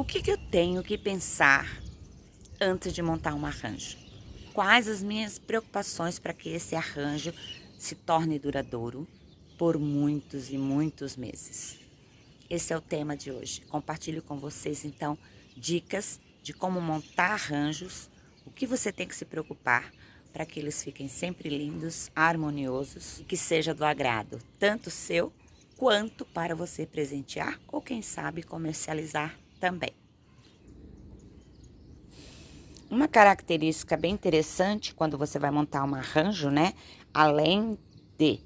O que eu tenho que pensar antes de montar um arranjo? Quais as minhas preocupações para que esse arranjo se torne duradouro por muitos e muitos meses? Esse é o tema de hoje. Compartilho com vocês, então, dicas de como montar arranjos, o que você tem que se preocupar para que eles fiquem sempre lindos, harmoniosos e que seja do agrado, tanto seu quanto para você presentear ou, quem sabe, comercializar também. Uma característica bem interessante quando você vai montar um arranjo, né? Além de,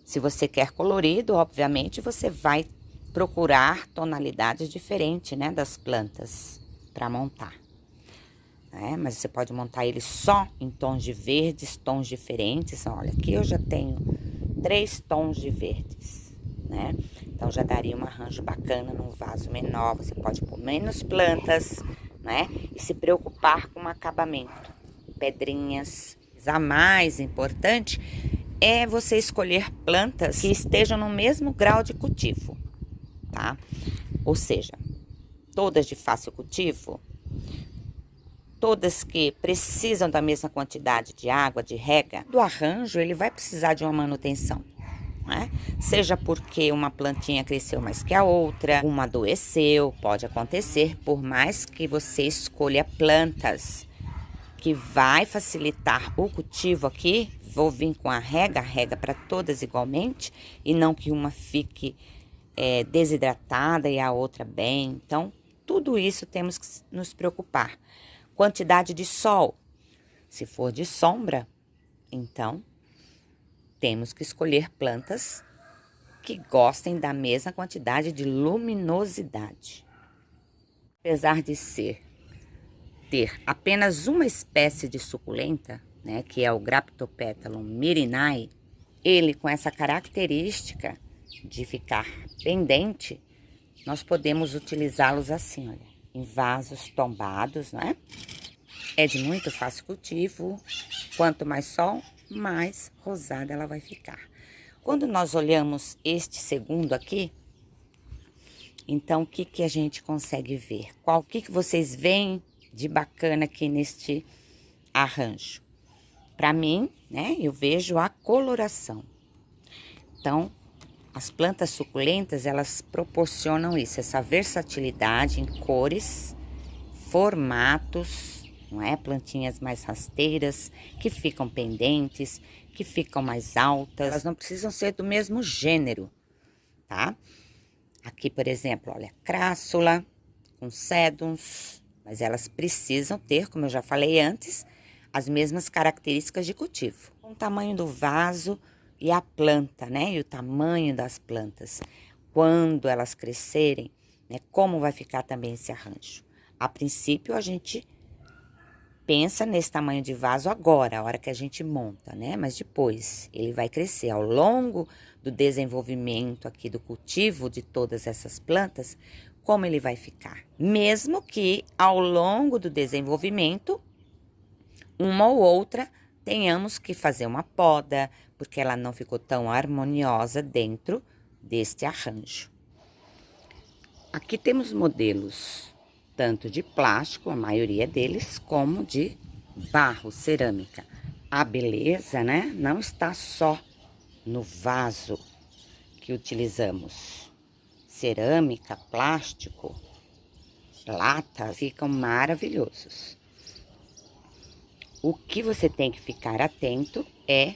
se você quer colorido, obviamente, você vai procurar tonalidades diferentes, né? Das plantas para montar. Mas você pode montar ele só em tons de verdes, tons diferentes. Olha, aqui eu já tenho 3 tons de verdes, né? Então já daria um arranjo bacana num vaso menor. Você pode pôr menos plantas, né? E se preocupar com o acabamento, pedrinhas. A mais importante é você escolher plantas que estejam no mesmo grau de cultivo, tá? Ou seja, todas de fácil cultivo, todas que precisam da mesma quantidade de água, de rega. Do arranjo, ele vai precisar de uma manutenção, né? Seja porque uma plantinha cresceu mais que a outra, uma adoeceu, pode acontecer, por mais que você escolha plantas que vai facilitar o cultivo aqui, vou vir com a rega para todas igualmente, e não que uma fique desidratada e a outra bem. Então, tudo isso temos que nos preocupar. Quantidade de sol. Se for de sombra, então temos que escolher plantas que gostem da mesma quantidade de luminosidade. Apesar de ter apenas uma espécie de suculenta, né, que é o Graptopetalo myrinae, ele com essa característica de ficar pendente, nós podemos utilizá-los assim, olha, em vasos tombados, né? É de muito fácil cultivo. Quanto mais sol, mais rosada ela vai ficar. Quando nós olhamos este segundo aqui, então o que a gente consegue ver? O que vocês veem de bacana aqui neste arranjo? Para mim, né, eu vejo a coloração. Então, as plantas suculentas, elas proporcionam isso, essa versatilidade em cores, formatos, não é? Plantinhas mais rasteiras, que ficam pendentes, que ficam mais altas. Elas não precisam ser do mesmo gênero, tá? Aqui, por exemplo, olha, crassula com sédums, mas elas precisam ter, como eu já falei antes, as mesmas características de cultivo. O tamanho do vaso e a planta, né? E o tamanho das plantas. Quando elas crescerem, né? Como vai ficar também esse arranjo? A princípio, a gente pensa nesse tamanho de vaso agora, a hora que a gente monta, né? Mas depois, ele vai crescer. Ao longo do desenvolvimento aqui do cultivo de todas essas plantas, como ele vai ficar? Mesmo que ao longo do desenvolvimento, uma ou outra tenhamos que fazer uma poda, porque ela não ficou tão harmoniosa dentro deste arranjo. Aqui temos modelos tanto de plástico, a maioria deles, como de barro, cerâmica. A beleza, né, não está só no vaso que utilizamos. Cerâmica, plástico, lata, ficam maravilhosos. O que você tem que ficar atento é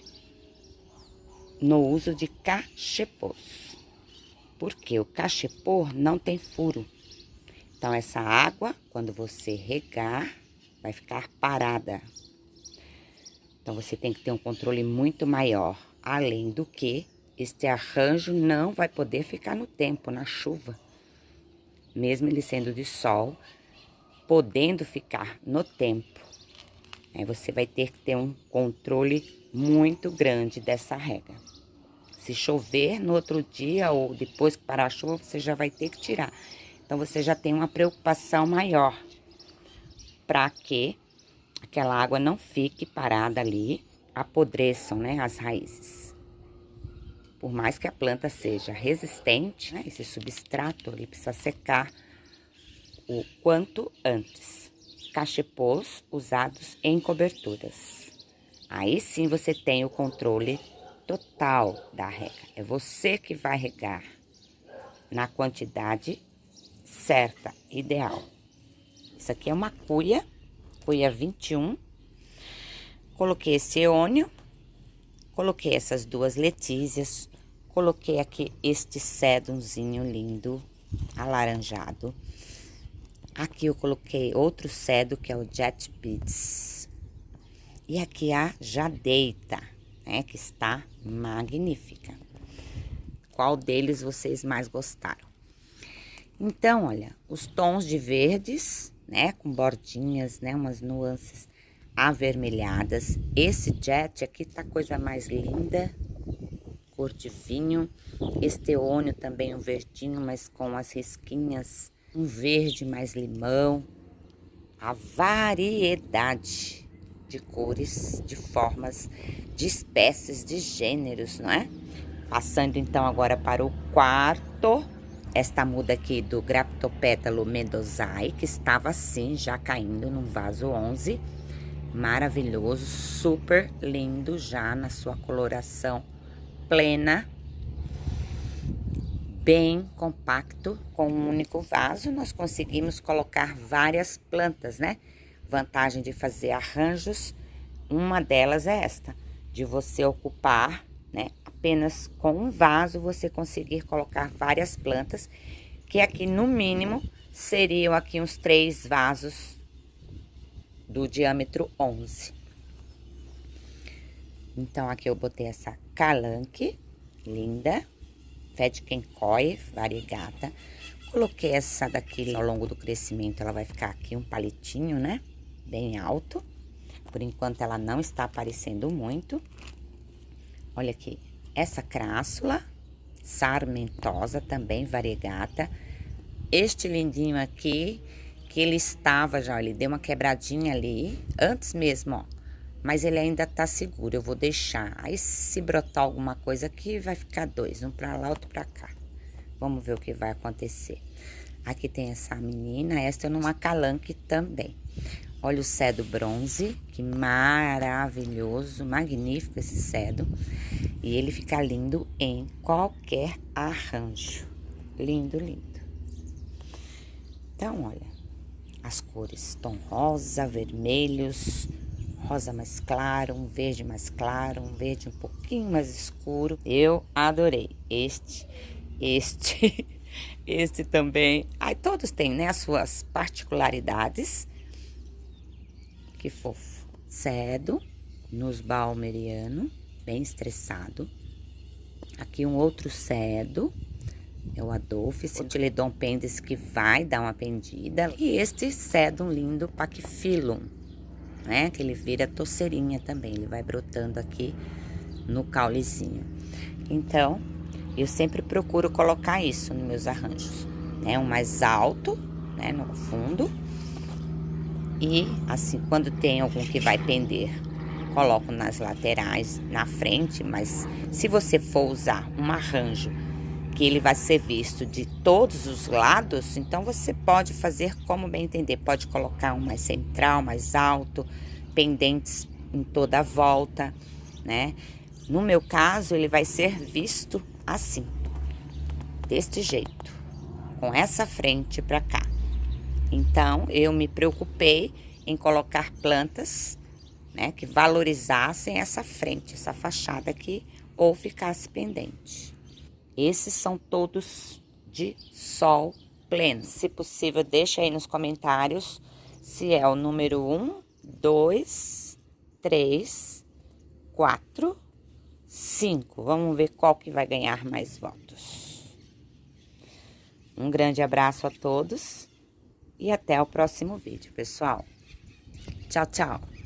no uso de cachepôs, porque o cachepô não tem furo. Então, essa água, quando você regar, vai ficar parada. Então, você tem que ter um controle muito maior. Além do que, este arranjo não vai poder ficar no tempo, na chuva. Mesmo ele sendo de sol, podendo ficar no tempo. Aí você vai ter que ter um controle muito grande dessa rega. Se chover no outro dia ou depois que parar a chuva, você já vai ter que tirar. Então, você já tem uma preocupação maior para que aquela água não fique parada ali, apodreçam, né, as raízes. Por mais que a planta seja resistente, né, esse substrato ele precisa secar o quanto antes. Cachepôs usados em coberturas. Aí sim você tem o controle total da rega. É você que vai regar na quantidade certa, ideal. Isso aqui é uma cuia 21. Coloquei esse êonio, coloquei essas duas letícias, coloquei aqui este sedumzinho lindo, alaranjado. Aqui eu coloquei outro cedo, que é o Jet Beads. E aqui a jadeita, né, que está magnífica. Qual deles vocês mais gostaram? Então, olha, os tons de verdes, né, com bordinhas, né, umas nuances avermelhadas. Esse jet aqui tá a coisa mais linda, cor de vinho. Este êonio também um verdinho, mas com as risquinhas, um verde mais limão. A variedade de cores, de formas, de espécies, de gêneros, não é? Passando então agora para o quarto, esta muda aqui do Graptopétalo Mendozai, que estava assim, já caindo num vaso 11. Maravilhoso, super lindo já na sua coloração plena. Bem compacto, com um único vaso, nós conseguimos colocar várias plantas, né? Vantagem de fazer arranjos, uma delas é esta, de você ocupar, né? Apenas com um vaso você conseguir colocar várias plantas, que aqui no mínimo seriam aqui uns 3 vasos do diâmetro 11. Então aqui eu botei essa calanque, linda. Fedkenkoi, variegata. Coloquei essa daqui ao longo do crescimento, ela vai ficar aqui um palitinho, né? Bem alto. Por enquanto ela não está aparecendo muito. Olha aqui, essa crássula, sarmentosa, também variegata. Este lindinho aqui, que ele estava já, ele deu uma quebradinha ali, antes mesmo, ó. Mas ele ainda tá seguro, eu vou deixar. Aí se brotar alguma coisa aqui, vai ficar 2, um pra lá, outro pra cá. Vamos ver o que vai acontecer. Aqui tem essa menina, esta é numa calanque também. Olha o cedo bronze, que maravilhoso, magnífico esse cedo. E ele fica lindo em qualquer arranjo. Lindo, lindo. Então, olha, as cores tom rosa, vermelhos, rosa mais claro, um verde mais claro, um verde um pouquinho mais escuro. Eu adorei este também. Aí todos têm, né, as suas particularidades. Que fofo. Cedo, nos balmeriano, bem estressado. Aqui um outro cedo, é o Adolfo, esse Tiledon Pendes que vai dar uma pendida. E este cedo lindo Pachyphyllum, né, que ele vira toceirinha também, ele vai brotando aqui no caulezinho. Então, eu sempre procuro colocar isso nos meus arranjos, né, um mais alto, né, no fundo. E assim, quando tem algum que vai pender, coloco nas laterais, na frente. Mas se você for usar um arranjo que ele vai ser visto de todos os lados, então você pode fazer como bem entender. Pode colocar um mais central, mais alto, pendentes em toda a volta, né? No meu caso, ele vai ser visto assim, deste jeito, com essa frente pra cá. Então, eu me preocupei em colocar plantas, né, que valorizassem essa frente, essa fachada aqui, ou ficasse pendente. Esses são todos de sol pleno. Se possível, deixa aí nos comentários se é o número 1, 2, 3, 4, 5. Vamos ver qual que vai ganhar mais votos. Um grande abraço a todos e até o próximo vídeo, pessoal. Tchau, tchau.